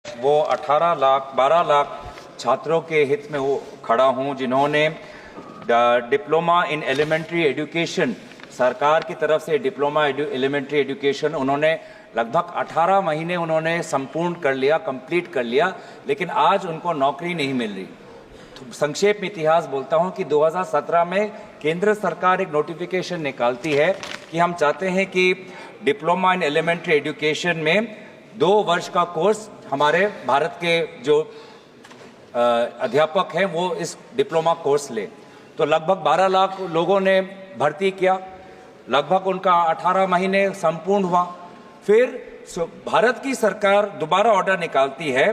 वो 12 लाख छात्रों के हित में वो खड़ा हूँ जिन्होंने डिप्लोमा इन एलिमेंट्री एजुकेशन, सरकार की तरफ से डिप्लोमा एलिमेंट्री एजुकेशन उन्होंने लगभग 18 महीने उन्होंने संपूर्ण कर लिया, कंप्लीट कर लिया, लेकिन आज उनको नौकरी नहीं मिल रही। तो संक्षेप में इतिहास बोलता हूं कि 2017 में केंद्र सरकार एक नोटिफिकेशन निकालती है कि हम चाहते हैं कि डिप्लोमा इन एलिमेंट्री एजुकेशन में 2 वर्ष का कोर्स हमारे भारत के जो अध्यापक हैं वो इस डिप्लोमा कोर्स ले। तो लगभग 12 लाख लोगों ने भर्ती किया, लगभग उनका 18 महीने संपूर्ण हुआ। फिर भारत की सरकार दोबारा ऑर्डर निकालती है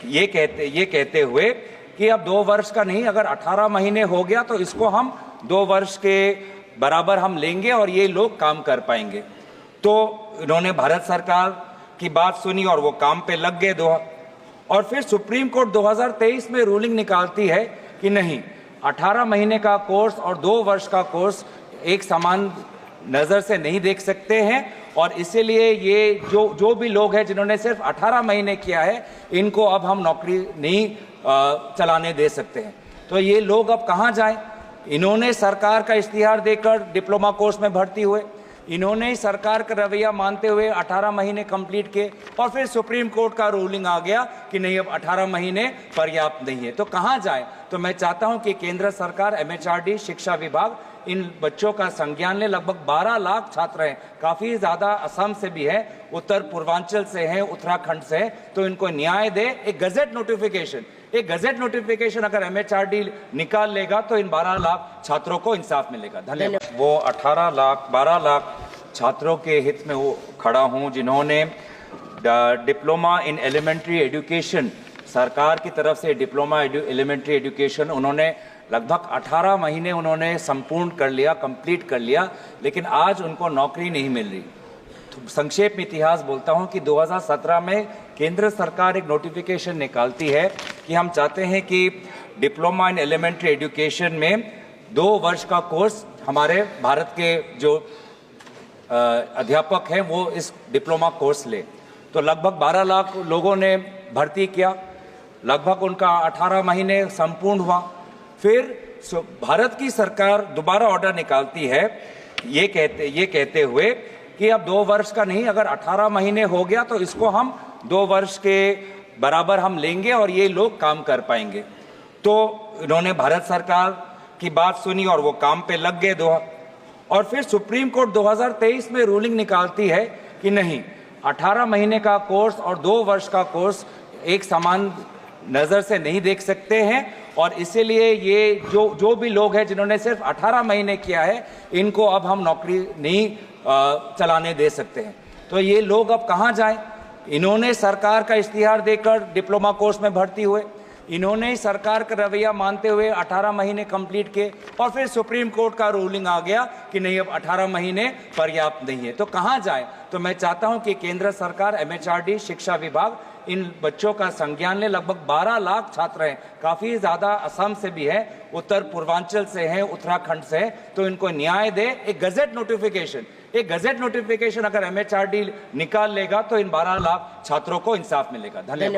ये कहते हुए कि अब 2 वर्ष का नहीं, अगर 18 महीने हो गया तो इसको हम 2 वर्ष के बराबर हम लेंगे और ये लोग काम कर पाएंगे। तो इन्होंने भारत सरकार की बात सुनी और वो काम पे लग गए। और फिर सुप्रीम कोर्ट 2023 में रूलिंग निकालती है कि नहीं, 18 महीने का कोर्स और 2 वर्ष का कोर्स एक समान नज़र से नहीं देख सकते हैं, और इसीलिए ये जो भी लोग हैं जिन्होंने सिर्फ 18 महीने किया है, इनको अब हम नौकरी नहीं चलाने दे सकते हैं। तो ये लोग अब कहाँ जाएं? इन्होंने सरकार का इश्तिहार देकर डिप्लोमा कोर्स में भर्ती हुए, इन्होंने ही सरकार का रवैया मानते हुए 18 महीने कंप्लीट किए, और फिर सुप्रीम कोर्ट का रूलिंग आ गया कि नहीं, अब 18 महीने पर्याप्त नहीं है। तो कहाँ जाए? तो मैं चाहता हूं कि केंद्र सरकार, MHRD, शिक्षा विभाग इन बच्चों का संज्ञान ले। लगभग 12 लाख छात्र हैं, काफ़ी ज़्यादा असम से भी है, उत्तर पूर्वांचल से हैं, उत्तराखंड से हैं, तो इनको न्याय दे। एक गजट नोटिफिकेशन अगर MHRD निकाल लेगा तो इन 12 लाख छात्रों को इंसाफ मिलेगा। धन्यवाद। वो 12 लाख छात्रों के हित में वो खड़ा हूँ जिन्होंने डिप्लोमा इन एलिमेंट्री एजुकेशन, सरकार की तरफ से डिप्लोमा एलिमेंट्री एजुकेशन उन्होंने लगभग 18 महीने उन्होंने संपूर्ण कर लिया, कंप्लीट कर लिया, लेकिन आज उनको नौकरी नहीं मिल रही। तो संक्षेप में इतिहास बोलता हूं कि 2017 में केंद्र सरकार एक नोटिफिकेशन निकालती है कि हम चाहते हैं कि डिप्लोमा इन एलिमेंट्री एजुकेशन में 2 वर्ष का कोर्स हमारे भारत के जो अध्यापक हैं वो इस डिप्लोमा कोर्स ले। तो लगभग 12 लाख लोगों ने भर्ती किया, लगभग उनका 18 महीने संपूर्ण हुआ। फिर भारत की सरकार दोबारा ऑर्डर निकालती है ये कहते हुए कि अब 2 वर्ष का नहीं, अगर 18 महीने हो गया तो इसको हम 2 वर्ष के बराबर हम लेंगे और ये लोग काम कर पाएंगे। तो इन्होंने भारत सरकार की बात सुनी और वो काम पे लग गए। और फिर सुप्रीम कोर्ट 2023 में रूलिंग निकालती है कि नहीं, 18 महीने का कोर्स और 2 वर्ष का कोर्स एक समान नज़र से नहीं देख सकते हैं, और इसीलिए ये जो भी लोग हैं जिन्होंने सिर्फ 18 महीने किया है, इनको अब हम नौकरी नहीं चलाने दे सकते हैं। तो ये लोग अब कहाँ जाएं? इन्होंने सरकार का इश्तिहार देकर डिप्लोमा कोर्स में भर्ती हुए, इन्होंने ही सरकार का रवैया मानते हुए 18 महीने कंप्लीट किए, और फिर सुप्रीम कोर्ट का रूलिंग आ गया कि नहीं, अब 18 महीने पर्याप्त नहीं है। तो कहाँ जाए? तो मैं चाहता हूं कि केंद्र सरकार, MHRD, शिक्षा विभाग इन बच्चों का संज्ञान ले। लगभग 12 लाख छात्र हैं, काफ़ी ज़्यादा असम से भी है, उत्तर पूर्वांचल से हैं, उत्तराखंड से हैं, तो इनको न्याय दे। एक गजट नोटिफिकेशन अगर MHRD निकाल लेगा तो इन 12 लाख छात्रों को इंसाफ मिलेगा। धन्यवाद।